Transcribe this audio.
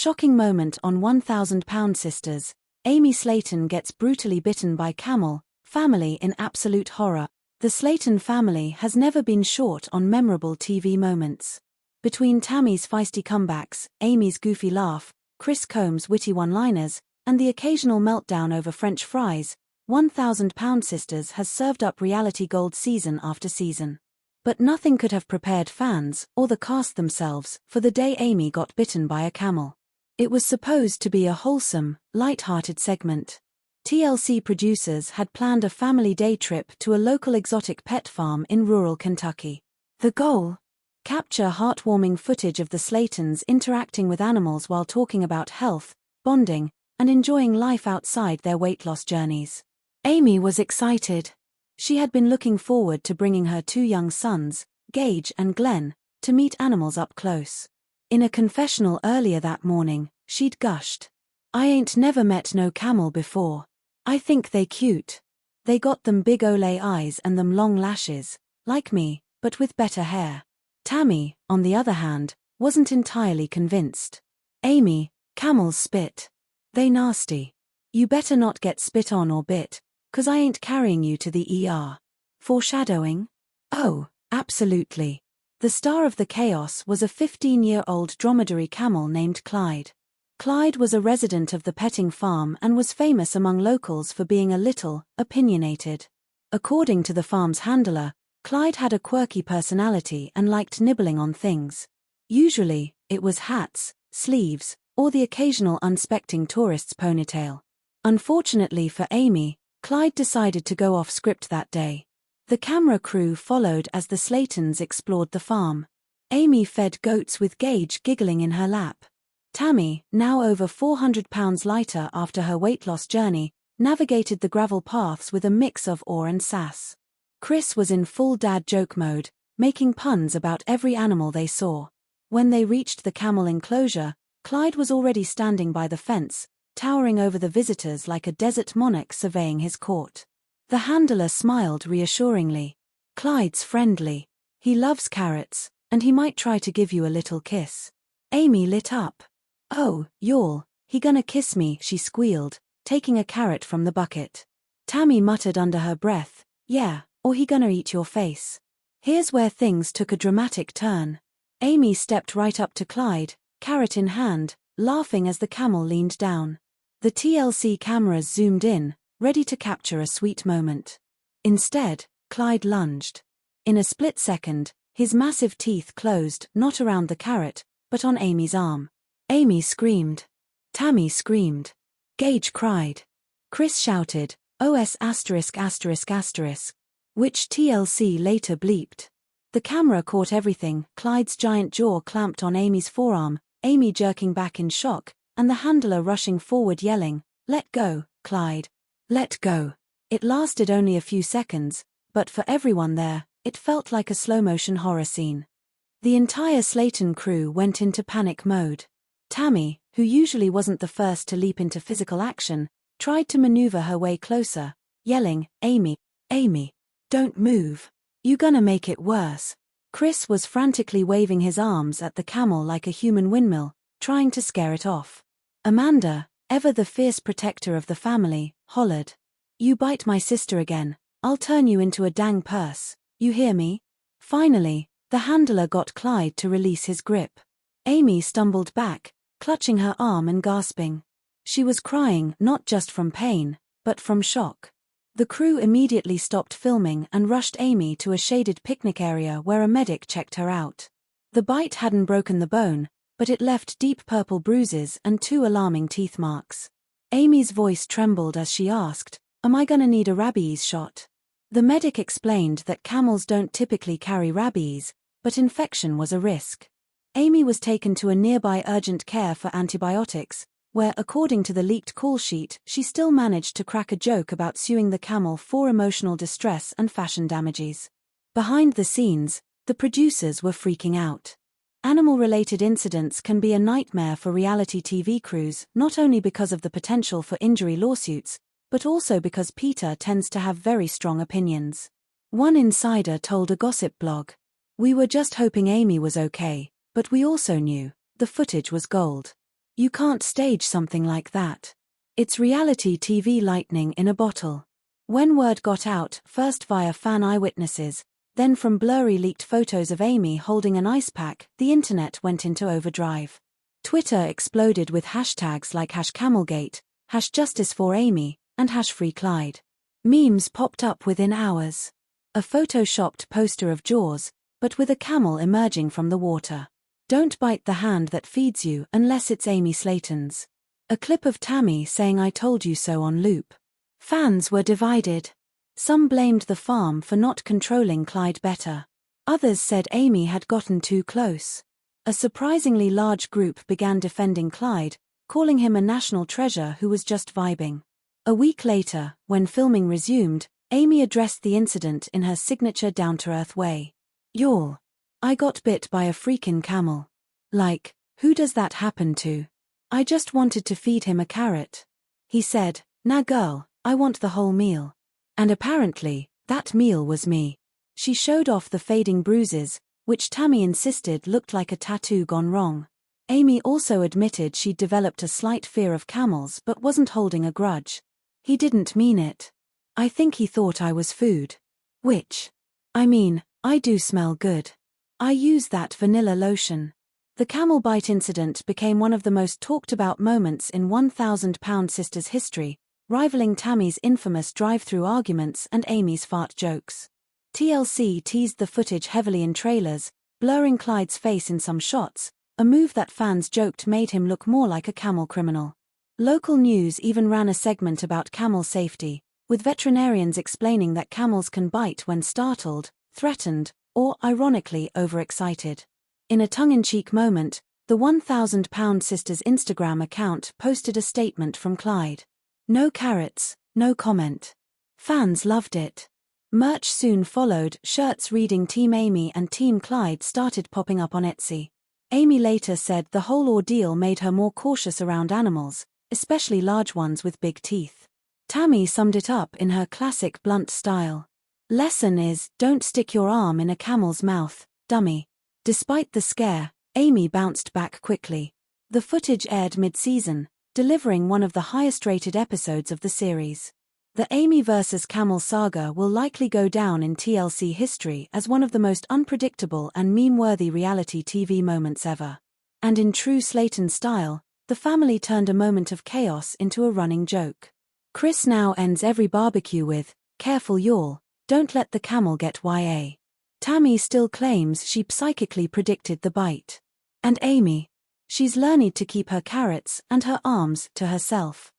Shocking moment on 1,000-pound sisters. Amy Slaton gets brutally bitten by camel, family in absolute horror. The Slaton family has never been short on memorable TV moments. Between Tammy's feisty comebacks, Amy's goofy laugh, Chris Combs' witty one-liners, and the occasional meltdown over French fries, 1,000-pound sisters has served up reality gold season after season. But nothing could have prepared fans, or the cast themselves, for the day Amy got bitten by a camel. It was supposed to be a wholesome, light-hearted segment. TLC producers had planned a family day trip to a local exotic pet farm in rural Kentucky. The goal? Capture heartwarming footage of the Slatons interacting with animals while talking about health, bonding, and enjoying life outside their weight loss journeys. Amy was excited. She had been looking forward to bringing her two young sons, Gage and Glenn, to meet animals up close. In a confessional earlier that morning, she'd gushed. "I ain't never met no camel before. I think they cute. They got them big ole eyes and them long lashes, like me, but with better hair." Tammy, on the other hand, wasn't entirely convinced. "Amy, camels spit. They nasty. You better not get spit on or bit, 'cause I ain't carrying you to the ER. Foreshadowing? Oh, absolutely. The star of the chaos was a 15-year-old dromedary camel named Clyde. Clyde was a resident of the petting farm and was famous among locals for being a little opinionated. According to the farm's handler, Clyde had a quirky personality and liked nibbling on things. Usually, it was hats, sleeves, or the occasional unsuspecting tourist's ponytail. Unfortunately for Amy, Clyde decided to go off script that day. The camera crew followed as the Slatons explored the farm. Amy fed goats with Gage giggling in her lap. Tammy, now over 400 pounds lighter after her weight loss journey, navigated the gravel paths with a mix of awe and sass. Chris was in full dad joke mode, making puns about every animal they saw. When they reached the camel enclosure, Clyde was already standing by the fence, towering over the visitors like a desert monarch surveying his court. The handler smiled reassuringly. "Clyde's friendly. He loves carrots, and he might try to give you a little kiss." Amy lit up. "Oh, y'all, he gonna kiss me," she squealed, taking a carrot from the bucket. Tammy muttered under her breath, "Yeah, or he gonna eat your face." Here's where things took a dramatic turn. Amy stepped right up to Clyde, carrot in hand, laughing as the camel leaned down. The TLC cameras zoomed in, ready to capture a sweet moment. Instead, Clyde lunged. In a split second, his massive teeth closed not around the carrot, but on Amy's arm. Amy screamed. Tammy screamed. Gage cried. Chris shouted, "OS asterisk asterisk asterisk," which TLC later bleeped. The camera caught everything: Clyde's giant jaw clamped on Amy's forearm, Amy jerking back in shock, and the handler rushing forward yelling, "Let go, Clyde. Let go." It lasted only a few seconds, but for everyone there, it felt like a slow-motion horror scene. The entire Slaton crew went into panic mode. Tammy, who usually wasn't the first to leap into physical action, tried to maneuver her way closer, yelling, "Amy, Amy, don't move. You gonna make it worse." Chris was frantically waving his arms at the camel like a human windmill, trying to scare it off. Amanda, ever the fierce protector of the family, hollered, "You bite my sister again, I'll turn you into a dang purse, you hear me?" Finally, the handler got Clyde to release his grip. Amy stumbled back, clutching her arm and gasping. She was crying not just from pain, but from shock. The crew immediately stopped filming and rushed Amy to a shaded picnic area where a medic checked her out. The bite hadn't broken the bone, but it left deep purple bruises and 2 alarming teeth marks. Amy's voice trembled as she asked, "Am I gonna need a rabies shot?" The medic explained that camels don't typically carry rabies, but infection was a risk. Amy was taken to a nearby urgent care for antibiotics, where, according to the leaked call sheet, she still managed to crack a joke about suing the camel for emotional distress and fashion damages. Behind the scenes, the producers were freaking out. Animal-related incidents can be a nightmare for reality TV crews, not only because of the potential for injury lawsuits, but also because Peter tends to have very strong opinions. One insider told a gossip blog, "We were just hoping Amy was okay, but we also knew the footage was gold." You can't stage something like that. It's reality TV lightning in a bottle. When word got out, first via fan eyewitnesses, then from blurry leaked photos of Amy holding an ice pack, the internet went into overdrive. Twitter exploded with hashtags like #Camelgate, #JusticeForAmy, and #FreeClyde. Memes popped up within hours. A photoshopped poster of Jaws, but with a camel emerging from the water. Don't bite the hand that feeds you unless it's Amy Slaton's. A clip of Tammy saying "I told you so" on loop. Fans were divided. Some blamed the farm for not controlling Clyde better. Others said Amy had gotten too close. A surprisingly large group began defending Clyde, calling him a national treasure who was just vibing. A week later, when filming resumed, Amy addressed the incident in her signature down-to-earth way. "Y'all, I got bit by a freaking camel. Like, who does that happen to? I just wanted to feed him a carrot." He said, "Nah girl, I want the whole meal." And apparently, that meal was me. She showed off the fading bruises, which Tammy insisted looked like a tattoo gone wrong. Amy also admitted she'd developed a slight fear of camels but wasn't holding a grudge. "He didn't mean it. I think he thought I was food. Which, I mean, I do smell good. I use that vanilla lotion." The camel bite incident became one of the most talked about moments in 1,000-pound sisters history, rivaling Tammy's infamous drive-through arguments and Amy's fart jokes. TLC teased the footage heavily in trailers, blurring Clyde's face in some shots, a move that fans joked made him look more like a camel criminal. Local news even ran a segment about camel safety, with veterinarians explaining that camels can bite when startled, threatened, or, ironically, overexcited. In a tongue-in-cheek moment, the 1,000-pound sisters Instagram account posted a statement from Clyde. "No carrots, no comment." Fans loved it. Merch soon followed, shirts reading Team Amy and Team Clyde started popping up on Etsy. Amy later said the whole ordeal made her more cautious around animals, especially large ones with big teeth. Tammy summed it up in her classic blunt style. "Lesson is, don't stick your arm in a camel's mouth, dummy." Despite the scare, Amy bounced back quickly. The footage aired mid-season, delivering one of the highest-rated episodes of the series. The Amy vs. Camel saga will likely go down in TLC history as one of the most unpredictable and meme-worthy reality TV moments ever. And in true Slaton style, the family turned a moment of chaos into a running joke. Chris now ends every barbecue with, "Careful y'all, don't let the camel get YA." Tammy still claims she psychically predicted the bite. And Amy? She's learned to keep her carrots and her arms to herself.